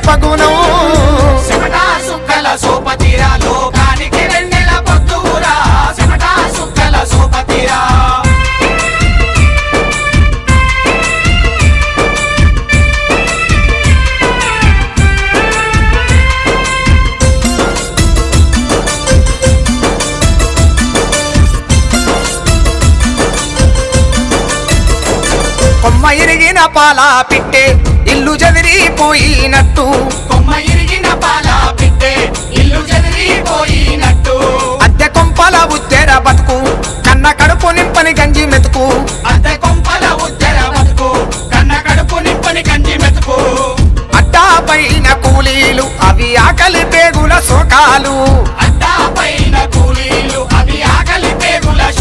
చెప్పగుణం సిమటా సుక్కల సోపతిరా లోకానికి వెన్నెల పొద్దురా సిమటా సుక్కల సోపతిరా కొమ్మ ఇరిగిన పాల పిట్టే ఇల్లు చెదిరిపోయినట్టు కొమ్మ ఇరిగిన పాల పిట్టే ఇల్లు చెదిరిపోయినట్టు అద్దె కొంపల ఉత్తెర బతుకు